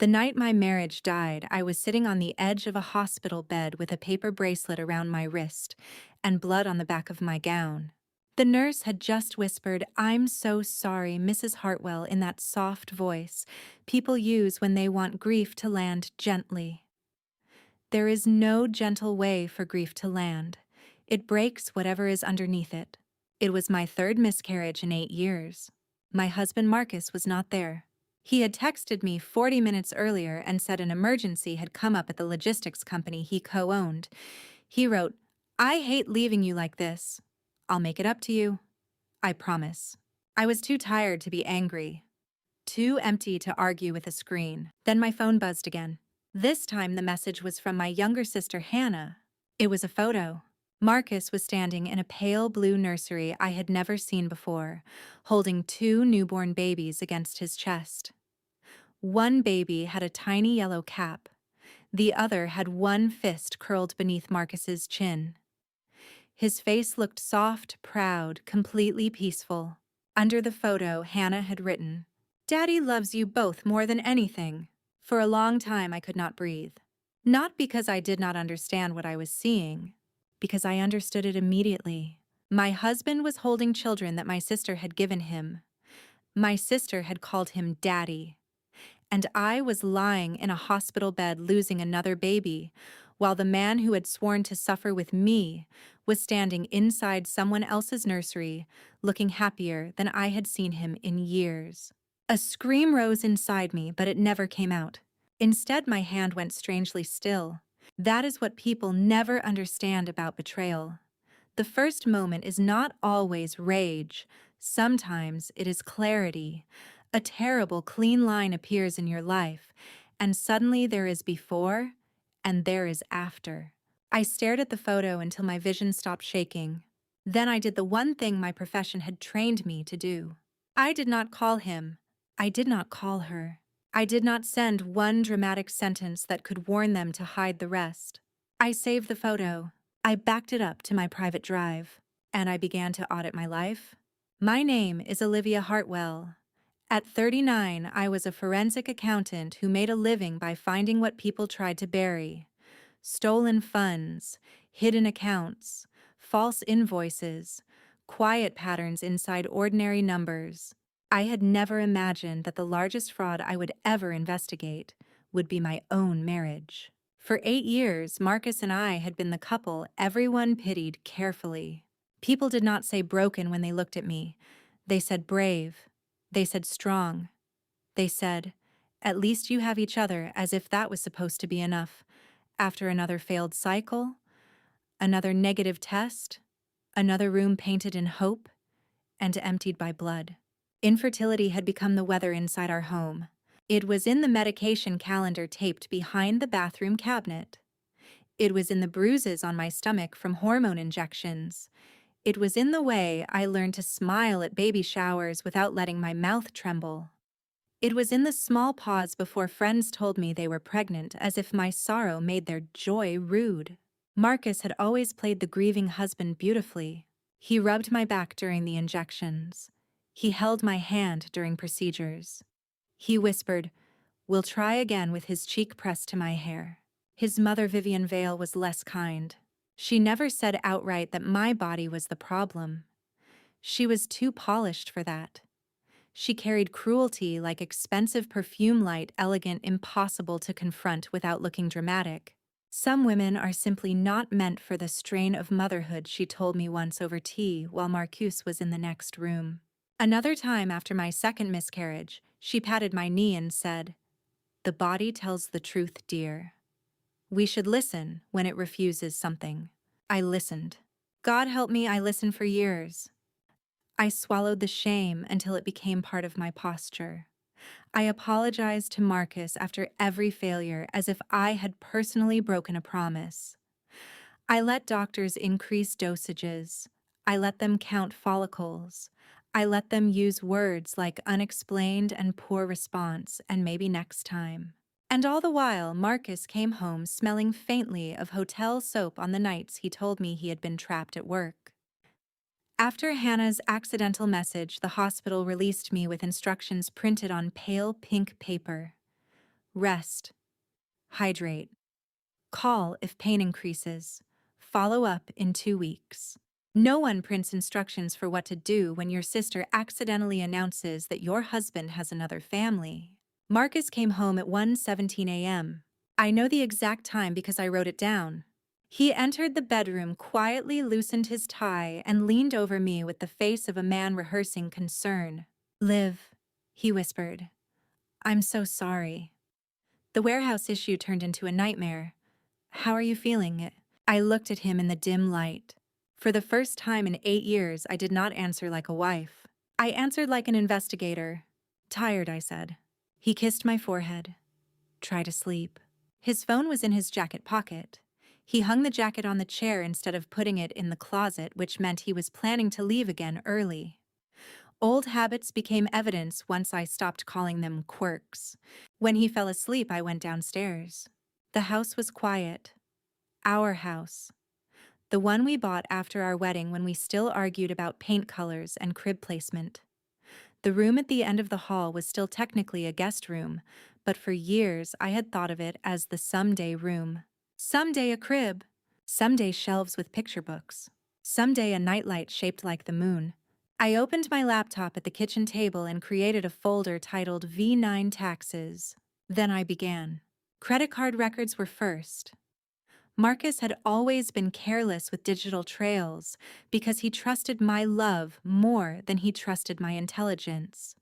The night my marriage died, I was sitting on the edge of a hospital bed with a paper bracelet around my wrist and blood on the back of my gown. The nurse had just whispered, "I'm so sorry, Mrs. Hartwell," in that soft voice people use when they want grief to land gently. There is no gentle way for grief to land. It breaks whatever is underneath it. It was my third miscarriage in 8 years. My husband Marcus was not there. He had texted me 40 minutes earlier and said an emergency had come up at the logistics company he co-owned. He wrote, "I hate leaving you like this. I'll make it up to you. I promise." I was too tired to be angry, too empty to argue with a screen. Then my phone buzzed again. This time the message was from my younger sister Hannah. It was a photo. Marcus was standing in a pale blue nursery I had never seen before, holding 2 newborn babies against his chest. One baby had a tiny yellow cap. The other had one fist curled beneath Marcus's chin. His face looked soft, proud, completely peaceful. Under the photo, Hannah had written, "Daddy loves you both more than anything." For a long time I could not breathe. Not because I did not understand what I was seeing, because I understood it immediately. My husband was holding children that my sister had given him. My sister had called him Daddy. And I was lying in a hospital bed losing another baby, while the man who had sworn to suffer with me was standing inside someone else's nursery, looking happier than I had seen him in years. A scream rose inside me, but it never came out. Instead, my hand went strangely still. That is what people never understand about betrayal. The first moment is not always rage. Sometimes it is clarity. A terrible, clean line appears in your life, and suddenly there is before and there is after. I stared at the photo until my vision stopped shaking. Then I did the one thing my profession had trained me to do. I did not call him. I did not call her. I did not send one dramatic sentence that could warn them to hide the rest. I saved the photo. I backed it up to my private drive, and I began to audit my life. My name is Olivia Hartwell. At 39, I was a forensic accountant who made a living by finding what people tried to bury: stolen funds, hidden accounts, false invoices, quiet patterns inside ordinary numbers. I had never imagined that the largest fraud I would ever investigate would be my own marriage. For 8 years, Marcus and I had been the couple everyone pitied carefully. People did not say broken when they looked at me. They said brave. They said strong. They said, "At least you have each other," as if that was supposed to be enough. After another failed cycle, another negative test, another room painted in hope and emptied by blood. Infertility had become the weather inside our home. It was in the medication calendar taped behind the bathroom cabinet. It was in the bruises on my stomach from hormone injections. It was in the way I learned to smile at baby showers without letting my mouth tremble. It was in the small pause before friends told me they were pregnant, as if my sorrow made their joy rude. Marcus had always played the grieving husband beautifully. He rubbed my back during the injections. He held my hand during procedures. He whispered, "We'll try again," with his cheek pressed to my hair. His mother, Vivian Vale, was less kind. She never said outright that my body was the problem. She was too polished for that. She carried cruelty like expensive perfume light, elegant, impossible to confront without looking dramatic. "Some women are simply not meant for the strain of motherhood," she told me once over tea while Marcus was in the next room. Another time after my second miscarriage, she patted my knee and said, "The body tells the truth, dear. We should listen when it refuses something." I listened. God help me, I listened for years. I swallowed the shame until it became part of my posture. I apologized to Marcus after every failure as if I had personally broken a promise. I let doctors increase dosages. I let them count follicles. I let them use words like unexplained and poor response and maybe next time. And all the while, Marcus came home smelling faintly of hotel soap on the nights he told me he had been trapped at work. After Hannah's accidental message, the hospital released me with instructions printed on pale pink paper. Rest. Hydrate. Call if pain increases. Follow up in 2 weeks. No one prints instructions for what to do when your sister accidentally announces that your husband has another family. Marcus came home at 1:17 a.m. I know the exact time because I wrote it down. He entered the bedroom, quietly loosened his tie, and leaned over me with the face of a man rehearsing concern. "Liv," he whispered. "I'm so sorry. The warehouse issue turned into a nightmare. How are you feeling?" I looked at him in the dim light. For the first time in 8 years, I did not answer like a wife. I answered like an investigator. "Tired," I said. He kissed my forehead. "Try to sleep." His phone was in his jacket pocket. He hung the jacket on the chair instead of putting it in the closet, which meant he was planning to leave again early. Old habits became evidence once I stopped calling them quirks. When he fell asleep, I went downstairs. The house was quiet. Our house. The one we bought after our wedding when we still argued about paint colors and crib placement. The room at the end of the hall was still technically a guest room, but for years I had thought of it as the someday room. Someday a crib. Someday shelves with picture books. Someday a nightlight shaped like the moon. I opened my laptop at the kitchen table and created a folder titled V9 Taxes. Then I began. Credit card records were first. Marcus had always been careless with digital trails because he trusted my love more than he trusted my intelligence.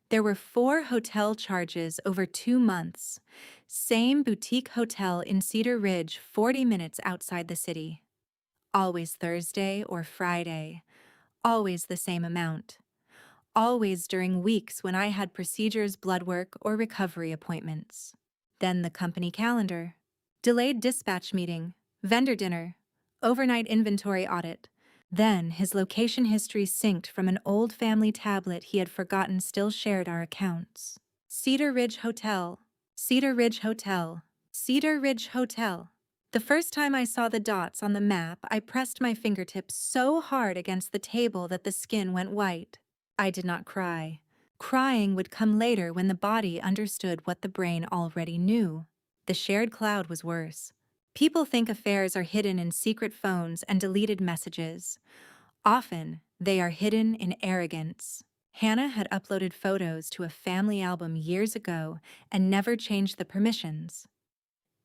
There were 4 hotel charges over 2 months. Same boutique hotel in Cedar Ridge, 40 minutes outside the city. Always Thursday or Friday. Always the same amount. Always during weeks when I had procedures, blood work, or recovery appointments. Then the company calendar. Delayed dispatch meeting, vendor dinner, overnight inventory audit. Then his location history synced from an old family tablet he had forgotten still shared our accounts. Cedar Ridge Hotel, Cedar Ridge Hotel, Cedar Ridge Hotel. The first time I saw the dots on the map, I pressed my fingertips so hard against the table that the skin went white. I did not cry. Crying would come later when the body understood what the brain already knew. The shared cloud was worse. People think affairs are hidden in secret phones and deleted messages. Often, they are hidden in arrogance. Hannah had uploaded photos to a family album years ago and never changed the permissions.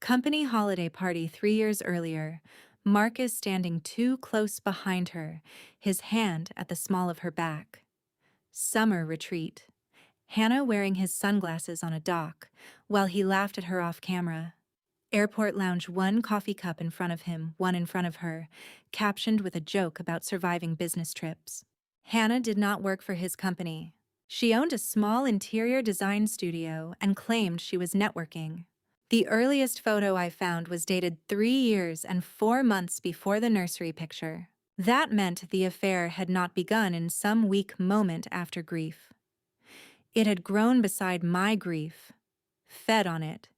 Company holiday party 3 years earlier, Marcus standing too close behind her, his hand at the small of her back. Summer retreat. Hannah wearing his sunglasses on a dock, while he laughed at her off camera. Airport lounge, 1 coffee cup in front of him, 1 in front of her, captioned with a joke about surviving business trips. Hannah did not work for his company. She owned a small interior design studio and claimed she was networking. The earliest photo I found was dated 3 years and 4 months before the nursery picture. That meant the affair had not begun in some weak moment after grief. It had grown beside my grief, fed on it,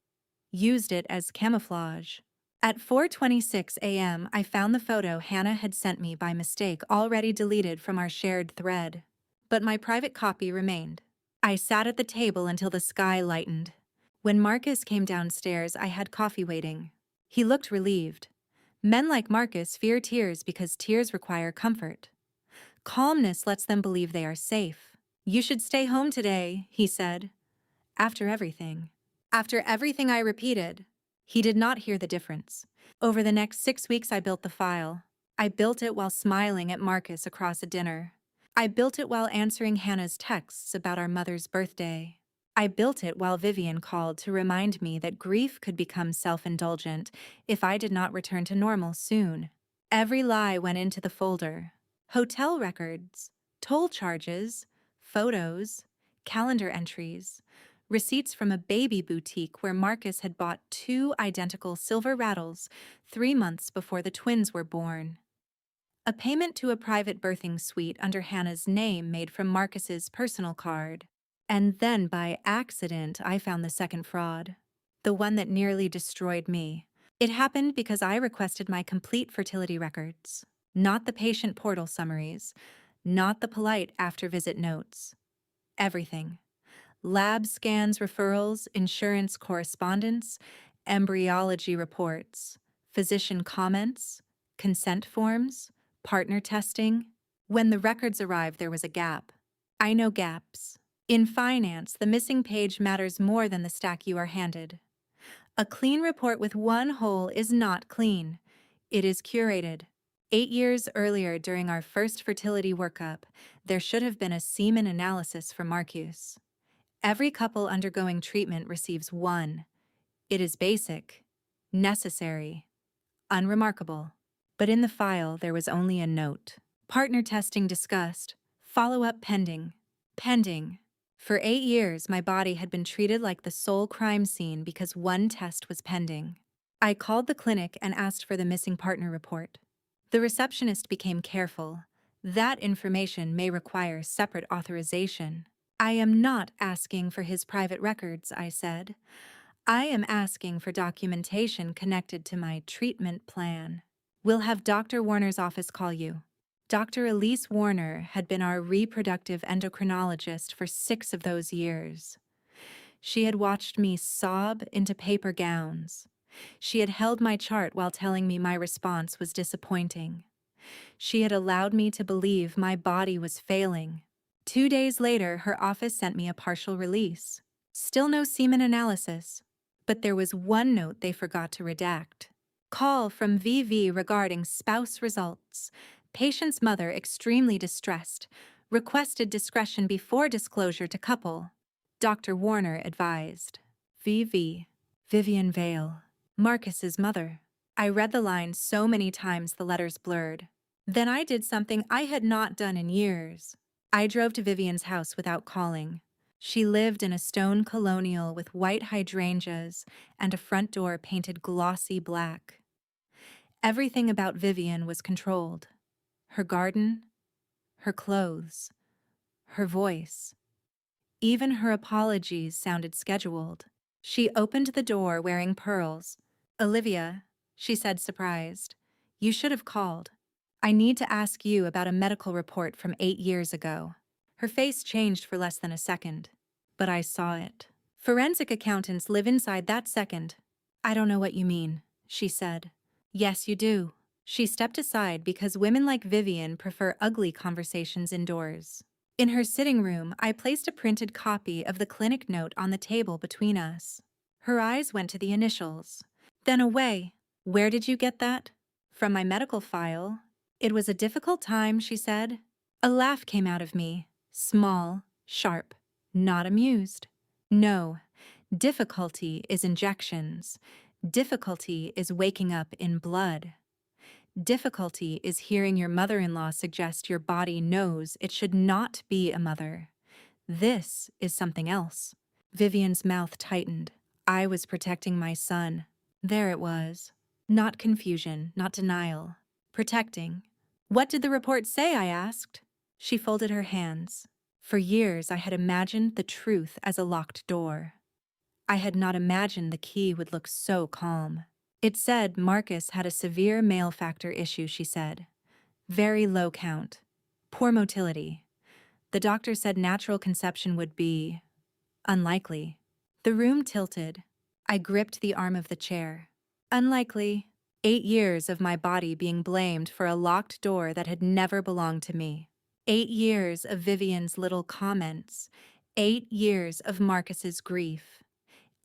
used it as camouflage. At 4:26 a.m., I found the photo Hannah had sent me by mistake, already deleted from our shared thread. But my private copy remained. I sat at the table until the sky lightened. When Marcus came downstairs, I had coffee waiting. He looked relieved. Men like Marcus fear tears because tears require comfort. Calmness lets them believe they are safe. "You should stay home today," he said. After everything. After everything I repeated. He did not hear the difference. Over the next 6 weeks, I built the file. I built it while smiling at Marcus across a dinner. I built it while answering Hannah's texts about our mother's birthday. I built it while Vivian called to remind me that grief could become self-indulgent if I did not return to normal soon. Every lie went into the folder. Hotel records, toll charges, photos, calendar entries, receipts from a baby boutique where Marcus had bought 2 identical silver rattles 3 months before the twins were born. A payment to a private birthing suite under Hannah's name made from Marcus's personal card. And then by accident, I found the second fraud. The one that nearly destroyed me. It happened because I requested my complete fertility records. Not the patient portal summaries. Not the polite after-visit notes. Everything. lab scans, referrals, insurance correspondence, embryology reports, physician comments, consent forms, partner testing. When the records arrived, there was a gap. I know gaps. In finance, the missing page matters more than the stack you are handed. A clean report with one hole is not clean. It is curated. 8 years earlier, during our first fertility workup, there should have been a semen analysis for Marcus. Every couple undergoing treatment receives one. It is basic, necessary, unremarkable. But in the file, there was only a note. Partner testing discussed. Follow-up pending. Pending. For 8 years, my body had been treated like the sole crime scene because one test was pending. I called the clinic and asked for the missing partner report. The receptionist became careful. That information may require separate authorization. I am not asking for his private records, I said. I am asking for documentation connected to my treatment plan. We'll have Dr. Warner's office call you. Dr. Elise Warner had been our reproductive endocrinologist for 6 of those years. She had watched me sob into paper gowns. She had held my chart while telling me my response was disappointing. She had allowed me to believe my body was failing. 2 days later, her office sent me a partial release. Still no semen analysis, but there was one note they forgot to redact. Call from VV regarding spouse results. Patient's mother extremely distressed. Requested discretion before disclosure to couple. Dr. Warner advised. VV. Vivian Vale. Marcus's mother. I read the line so many times the letters blurred. Then I did something I had not done in years. I drove to Vivian's house without calling. She lived in a stone colonial with white hydrangeas and a front door painted glossy black. Everything about Vivian was controlled. Her garden, her clothes, her voice. Even her apologies sounded scheduled. She opened the door wearing pearls. Olivia, she said, surprised, you should have called. I need to ask you about a medical report from 8 years ago. Her face changed for less than a second, but I saw it. Forensic accountants live inside that second. I don't know what you mean, she said. Yes, you do. She stepped aside because women like Vivian prefer ugly conversations indoors. In her sitting room, I placed a printed copy of the clinic note on the table between us. Her eyes went to the initials, then away. Where did you get that? From my medical file. It was a difficult time, she said. A laugh came out of me, small, sharp, not amused. No, difficulty is injections. Difficulty is waking up in blood. Difficulty is hearing your mother-in-law suggest your body knows it should not be a mother. This is something else. Vivian's mouth tightened. I was protecting my son. There it was. Not confusion, not denial. Protecting. What did the report say? I asked. She folded her hands. For years I had imagined the truth as a locked door. I had not imagined the key would look so calm. It said Marcus had a severe male factor issue, she said. Very low count. Poor motility. The doctor said natural conception would be unlikely. The room tilted. I gripped the arm of the chair. Unlikely. 8 years of my body being blamed for a locked door that had never belonged to me. 8 years of Vivian's little comments. 8 years of Marcus's grief.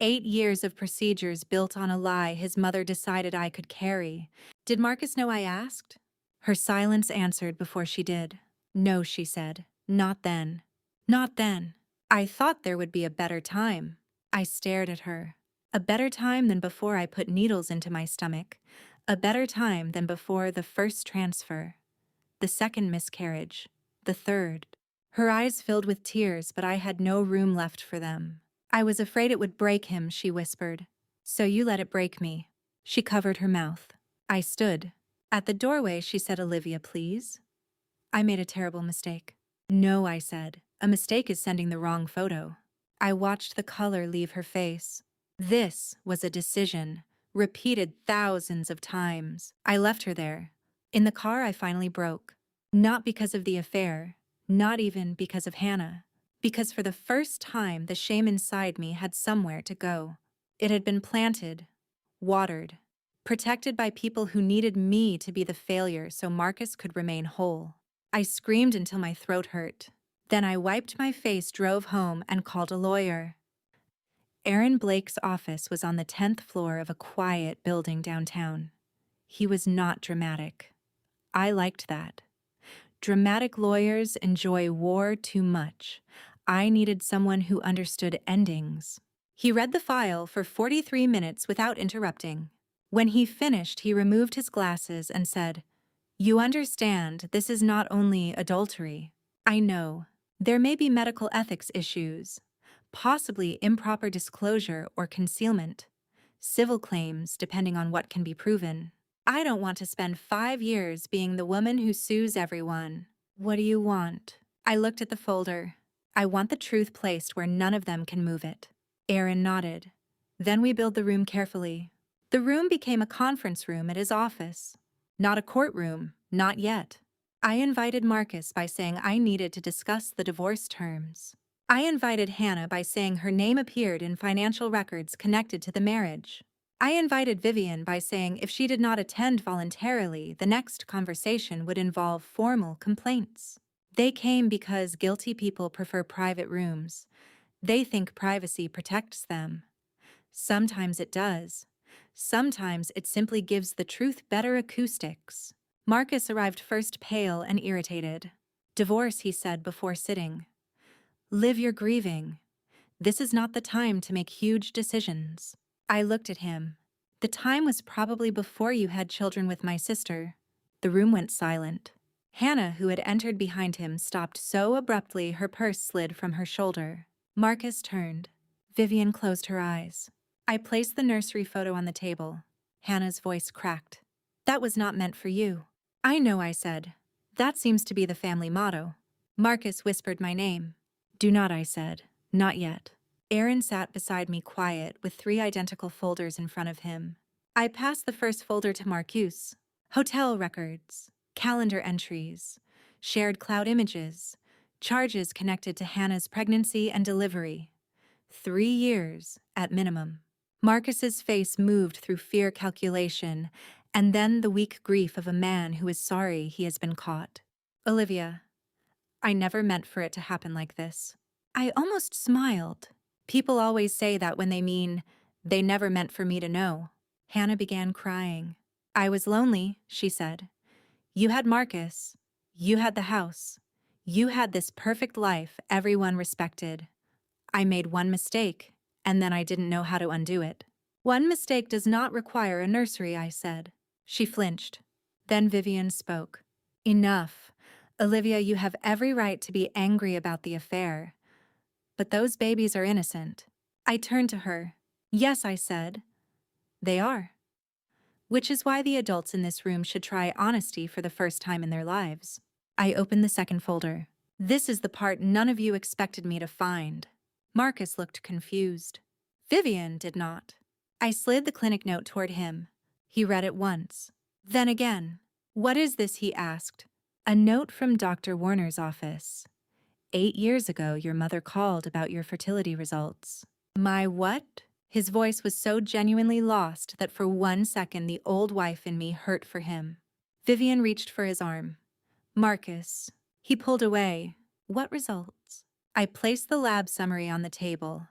8 years of procedures built on a lie his mother decided I could carry. Did Marcus know I asked? Her silence answered before she did. No, she said. Not then. Not then. I thought there would be a better time. I stared at her. A better time than before I put needles into my stomach. A better time than before the first transfer. The second miscarriage. The third. Her eyes filled with tears, but I had no room left for them. I was afraid it would break him, she whispered. So you let it break me. She covered her mouth. I stood. At the doorway, she said, Olivia, please. I made a terrible mistake. No, I said. A mistake is sending the wrong photo. I watched the color leave her face. This was a decision, repeated thousands of times. I left her there. In the car, I finally broke. Not because of the affair, not even because of Hannah. because for the first time the shame inside me had somewhere to go. It had been planted, watered, protected by people who needed me to be the failure so Marcus could remain whole. I screamed until my throat hurt. Then I wiped my face, drove home, and called a lawyer. Aaron Blake's office was on the 10th floor of a quiet building downtown. He was not dramatic. I liked that. Dramatic lawyers enjoy war too much. I needed someone who understood endings. He read the file for 43 minutes without interrupting. When he finished, he removed his glasses and said, "You understand, this is not only adultery. I know. There may be medical ethics issues, possibly improper disclosure or concealment, civil claims depending on what can be proven. I don't want to spend 5 years being the woman who sues everyone. What do you want?" I looked at the folder. "I want the truth placed where none of them can move it." Aaron nodded. Then we built the room carefully. The room became a conference room at his office. Not a courtroom, not yet. I invited Marcus by saying I needed to discuss the divorce terms. I invited Hannah by saying her name appeared in financial records connected to the marriage. I invited Vivian by saying if she did not attend voluntarily, the next conversation would involve formal complaints. They came because guilty people prefer private rooms. They think privacy protects them. Sometimes it does. Sometimes it simply gives the truth better acoustics. Marcus arrived first, pale and irritated. "Divorce," he said before sitting. "Live your grieving. This is not the time to make huge decisions." I looked at him. "The time was probably before you had children with my sister." The room went silent. Hannah, who had entered behind him, stopped so abruptly her purse slid from her shoulder. Marcus turned. Vivian closed her eyes. I placed the nursery photo on the table. Hannah's voice cracked. "That was not meant for you." "I know," I said. "That seems to be the family motto." Marcus whispered my name. "Do not," I said. "Not yet." Aaron sat beside me quiet with 3 identical folders in front of him. I passed the first folder to Marcus. Hotel records, calendar entries, shared cloud images, charges connected to Hannah's pregnancy and delivery. 3 years, at minimum. Marcus's face moved through fear calculation, and then the weak grief of a man who is sorry he has been caught. "Olivia, I never meant for it to happen like this." I almost smiled. People always say that when they mean, "They never meant for me to know." Hannah began crying. "I was lonely," she said. "You had Marcus. You had the house. You had this perfect life everyone respected. I made one mistake, and then I didn't know how to undo it." "One mistake does not require a nursery," I said. She flinched. Then Vivian spoke. "Enough. Olivia, you have every right to be angry about the affair. But those babies are innocent." I turned to her. "Yes," I said. "They are." Which is why the adults in this room should try honesty for the first time in their lives. I opened the second folder. "This is the part none of you expected me to find." Marcus looked confused. Vivian did not. I slid the clinic note toward him. He read it once. Then again. "What is this?" he asked. "A note from Dr. Warner's office. 8 years ago, your mother called about your fertility results." My what? His voice was so genuinely lost that for 1 second the old wife in me hurt for him. Vivian reached for his arm. "Marcus." He pulled away. "What results?" I placed the lab summary on the table.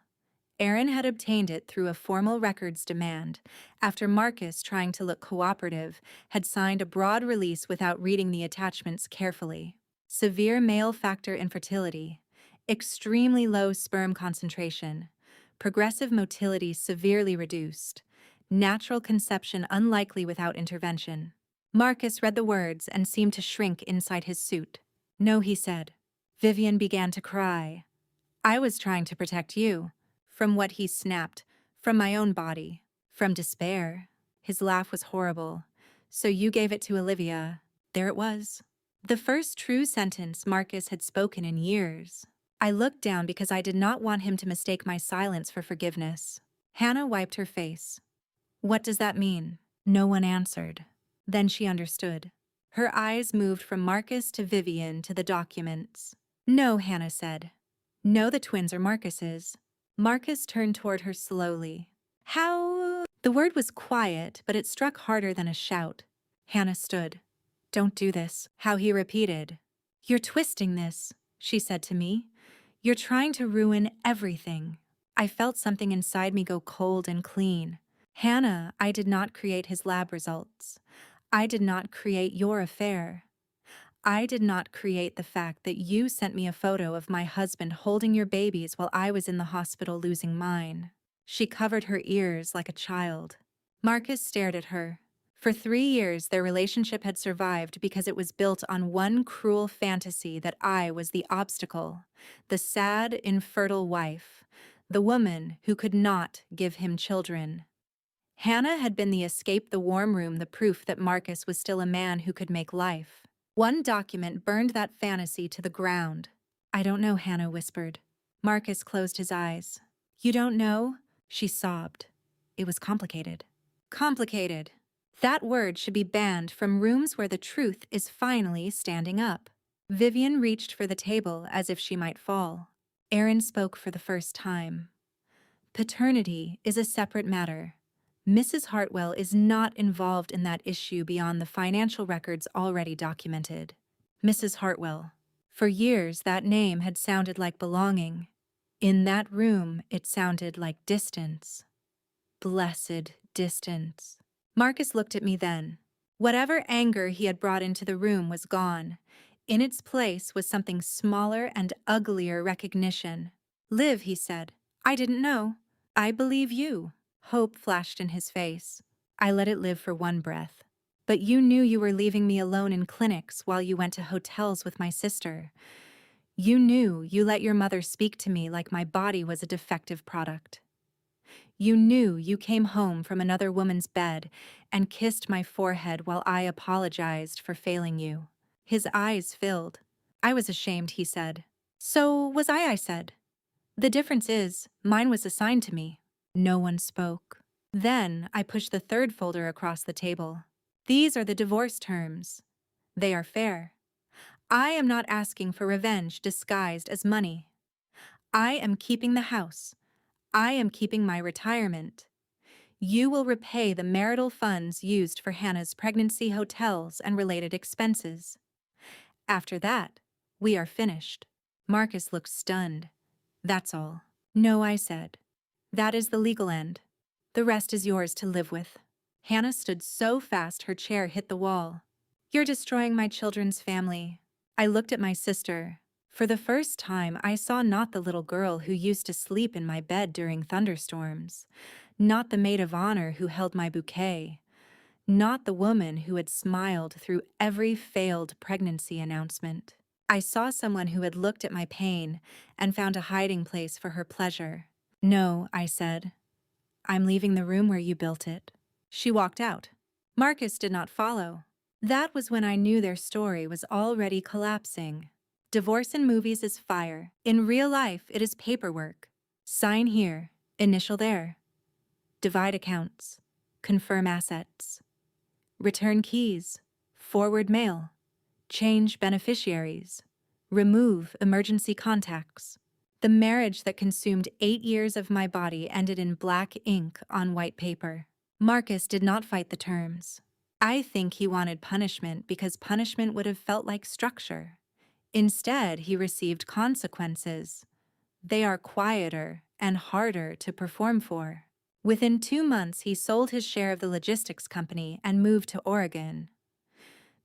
Aaron had obtained it through a formal records demand, after Marcus, trying to look cooperative, had signed a broad release without reading the attachments carefully. Severe male factor infertility, extremely low sperm concentration, progressive motility severely reduced, natural conception unlikely without intervention. Marcus read the words and seemed to shrink inside his suit. "No," he said. Vivian began to cry. "I was trying to protect you." From what he snapped, from my own body, from despair. His laugh was horrible. "So you gave it to Olivia." There it was. The first true sentence Marcus had spoken in years. I looked down because I did not want him to mistake my silence for forgiveness. Hannah wiped her face. "What does that mean?" No one answered. Then she understood. Her eyes moved from Marcus to Vivian to the documents. "No," Hannah said. No, the twins are Marcus's. Marcus turned toward her slowly. How? The word was quiet, but it struck harder than a shout. Hannah stood. Don't do this. How he repeated. You're twisting this, she said to me. You're trying to ruin everything. I felt something inside me go cold and clean. Hannah, I did not create his lab results. I did not create your affair. I did not create the fact that you sent me a photo of my husband holding your babies while I was in the hospital losing mine. She covered her ears like a child. Marcus stared at her. For 3 years, their relationship had survived because it was built on one cruel fantasy that I was the obstacle, the sad, infertile wife, the woman who could not give him children. Hannah had been the escape the warm room, the proof that Marcus was still a man who could make life. One document burned that fantasy to the ground. I don't know, Hannah whispered. Marcus closed his eyes. You don't know? She sobbed. It was complicated. Complicated. That word should be banned from rooms where the truth is finally standing up. Vivian reached for the table as if she might fall. Aaron spoke for the first time. Paternity is a separate matter. Mrs. Hartwell is not involved in that issue beyond the financial records already documented. Mrs. Hartwell. For years, that name had sounded like belonging. In that room, it sounded like distance. Blessed distance. Marcus looked at me then. Whatever anger he had brought into the room was gone. In its place was something smaller and uglier recognition. Liv, he said. I didn't know. I believe you. Hope flashed in his face. I let it live for one breath. But you knew you were leaving me alone in clinics while you went to hotels with my sister. You knew you let your mother speak to me like my body was a defective product. You knew you came home from another woman's bed and kissed my forehead while I apologized for failing you. His eyes filled. I was ashamed, he said. So was I said. The difference is, mine was assigned to me. No one spoke. Then I pushed the third folder across the table. These are the divorce terms. They are fair. I am not asking for revenge disguised as money. I am keeping the house. I am keeping my retirement. You will repay the marital funds used for Hannah's pregnancy, hotels, and related expenses. After that, we are finished. Marcus looked stunned. That's all. No, I said. That is the legal end. The rest is yours to live with. Hannah stood so fast her chair hit the wall. You're destroying my children's family. I looked at my sister. For the first time, I saw not the little girl who used to sleep in my bed during thunderstorms, not the maid of honor who held my bouquet, not the woman who had smiled through every failed pregnancy announcement. I saw someone who had looked at my pain and found a hiding place for her pleasure. No, I said. I'm leaving the room where you built it. She walked out. Marcus did not follow. That was when I knew their story was already collapsing. Divorce in movies is fire. In real life, it is paperwork. Sign here, initial there. Divide accounts. Confirm assets. Return keys. Forward mail. Change beneficiaries. Remove emergency contacts. The marriage that consumed 8 years of my body ended in black ink on white paper. Marcus did not fight the terms. I think he wanted punishment because punishment would have felt like structure. Instead, he received consequences. They are quieter and harder to perform for. Within 2 months, he sold his share of the logistics company and moved to Oregon.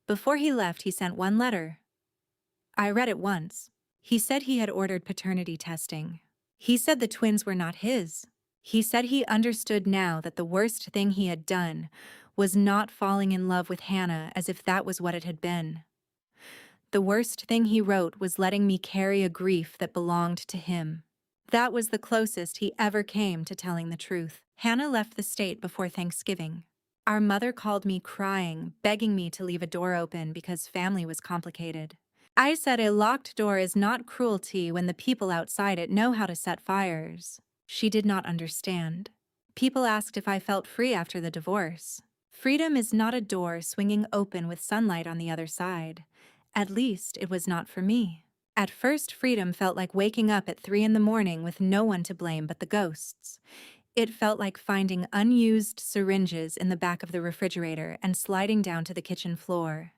Before he left, he sent one letter. I read it once. He said he had ordered paternity testing. He said the twins were not his. He said he understood now that the worst thing he had done was not falling in love with Hannah as if that was what it had been. The worst thing he wrote was letting me carry a grief that belonged to him. That was the closest he ever came to telling the truth. Hannah left the state before Thanksgiving. Our mother called me crying, begging me to leave a door open because family was complicated. I said a locked door is not cruelty when the people outside it know how to set fires. She did not understand. People asked if I felt free after the divorce. Freedom is not a door swinging open with sunlight on the other side. At least it was not for me. At first, freedom felt like waking up at 3 in the morning with no one to blame but the ghosts. It felt like finding unused syringes in the back of the refrigerator and sliding down to the kitchen floor.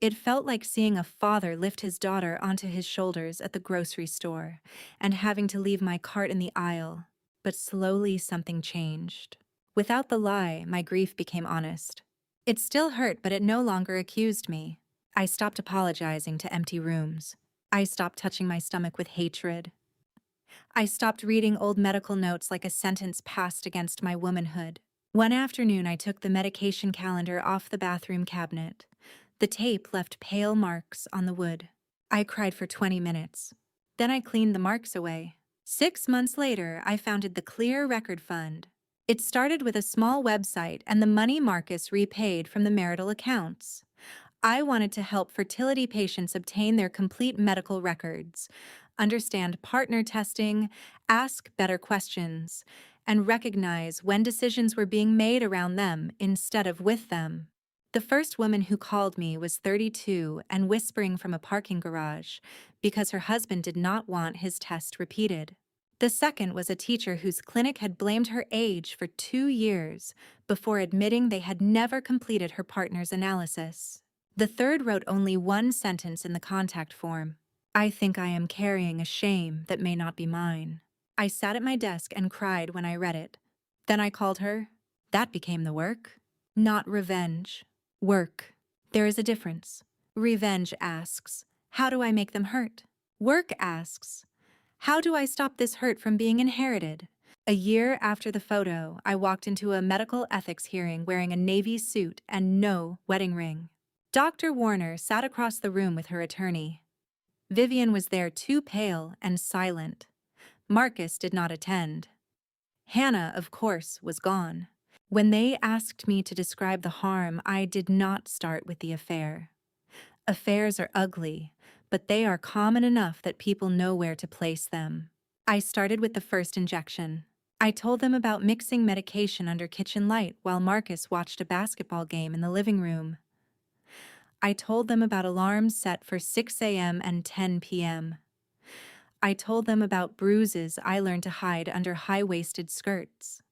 It felt like seeing a father lift his daughter onto his shoulders at the grocery store and having to leave my cart in the aisle. But slowly something changed. Without the lie, my grief became honest. It still hurt, but it no longer accused me. I stopped apologizing to empty rooms. I stopped touching my stomach with hatred. I stopped reading old medical notes like a sentence passed against my womanhood. One afternoon, I took the medication calendar off the bathroom cabinet. The tape left pale marks on the wood. I cried for 20 minutes. Then I cleaned the marks away. 6 months later, I founded the Clear Record Fund. It started with a small website and the money Marcus repaid from the marital accounts. I wanted to help fertility patients obtain their complete medical records, understand partner testing, ask better questions, and recognize when decisions were being made around them instead of with them. The first woman who called me was 32 and whispering from a parking garage because her husband did not want his test repeated. The second was a teacher whose clinic had blamed her age for 2 years before admitting they had never completed her partner's analysis. The third wrote only one sentence in the contact form. I think I am carrying a shame that may not be mine. I sat at my desk and cried when I read it. Then I called her. That became the work. Not revenge. Work. There is a difference. Revenge asks, how do I make them hurt? Work asks, how do I stop this hurt from being inherited? A year after the photo, I walked into a medical ethics hearing wearing a navy suit and no wedding ring. Dr. Warner sat across the room with her attorney. Vivian was there, too pale and silent. Marcus did not attend. Hannah, of course, was gone. When they asked me to describe the harm, I did not start with the affair. Affairs are ugly, but they are common enough that people know where to place them. I started with the first injection. I told them about mixing medication under kitchen light while Marcus watched a basketball game in the living room. I told them about alarms set for 6 a.m. and 10 p.m. I told them about bruises I learned to hide under high-waisted skirts.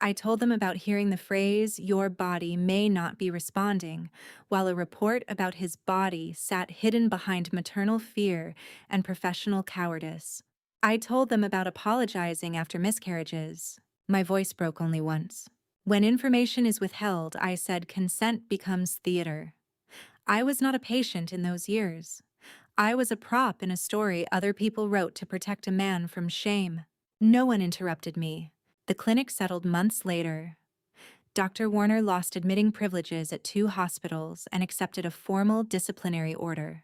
I told them about hearing the phrase, your body may not be responding, while a report about his body sat hidden behind maternal fear and professional cowardice. I told them about apologizing after miscarriages. My voice broke only once. When information is withheld, I said consent becomes theater. I was not a patient in those years. I was a prop in a story other people wrote to protect a man from shame. No one interrupted me. The clinic settled months later. Dr. Warner lost admitting privileges at 2 hospitals and accepted a formal disciplinary order.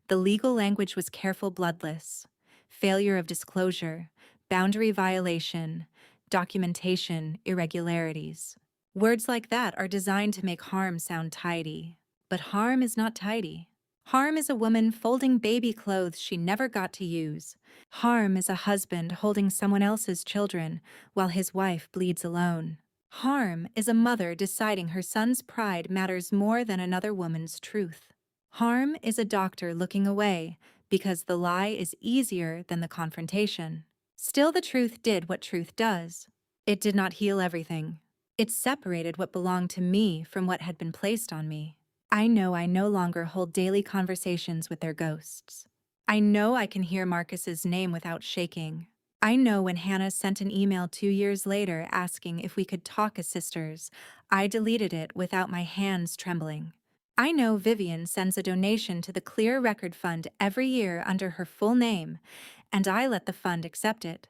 The legal language was careful, bloodless. Failure of disclosure, boundary violation, documentation, irregularities. Words like that are designed to make harm sound tidy. But harm is not tidy. Harm is a woman folding baby clothes she never got to use. Harm is a husband holding someone else's children while his wife bleeds alone. Harm is a mother deciding her son's pride matters more than another woman's truth. Harm is a doctor looking away because the lie is easier than the confrontation. Still, the truth did what truth does. It did not heal everything. It separated what belonged to me from what had been placed on me. I know I no longer hold daily conversations with their ghosts. I know I can hear Marcus's name without shaking. I know when Hannah sent an email 2 years later asking if we could talk as sisters, I deleted it without my hands trembling. I know Vivian sends a donation to the Clear Record Fund every year under her full name, and I let the fund accept it.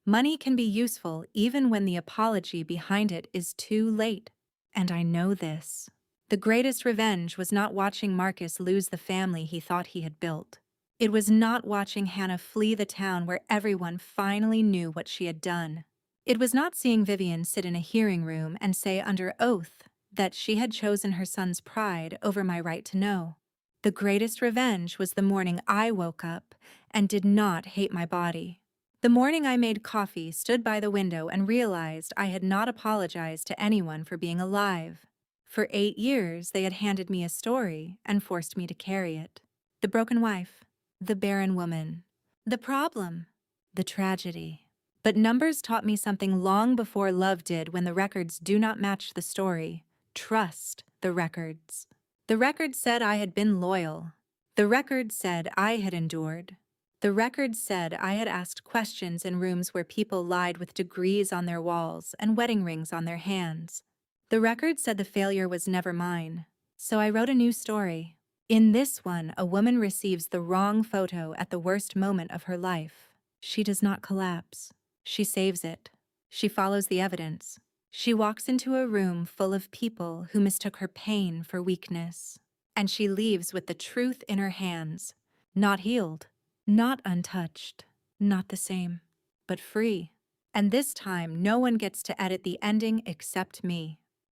Money can be useful even when the apology behind it is too late. And I know this. The greatest revenge was not watching Marcus lose the family he thought he had built. It was not watching Hannah flee the town where everyone finally knew what she had done. It was not seeing Vivian sit in a hearing room and say under oath that she had chosen her son's pride over my right to know. The greatest revenge was the morning I woke up and did not hate my body. The morning I made coffee, stood by the window, and realized I had not apologized to anyone for being alive. For 8 years, they had handed me a story and forced me to carry it. The broken wife, The barren woman. The problem. The tragedy. But numbers taught me something long before love did. When the records do not match the story, trust the records. The record said I had been loyal. The record said I had endured. The record said I had asked questions in rooms where people lied with degrees on their walls and wedding rings on their hands. The record said the failure was never mine. So I wrote a new story. In this one, a woman receives the wrong photo at the worst moment of her life. She does not collapse. She saves it. She follows the evidence. She walks into a room full of people who mistook her pain for weakness. And she leaves with the truth in her hands, not healed, not untouched, not the same, but free. And this time, no one gets to edit the ending except me.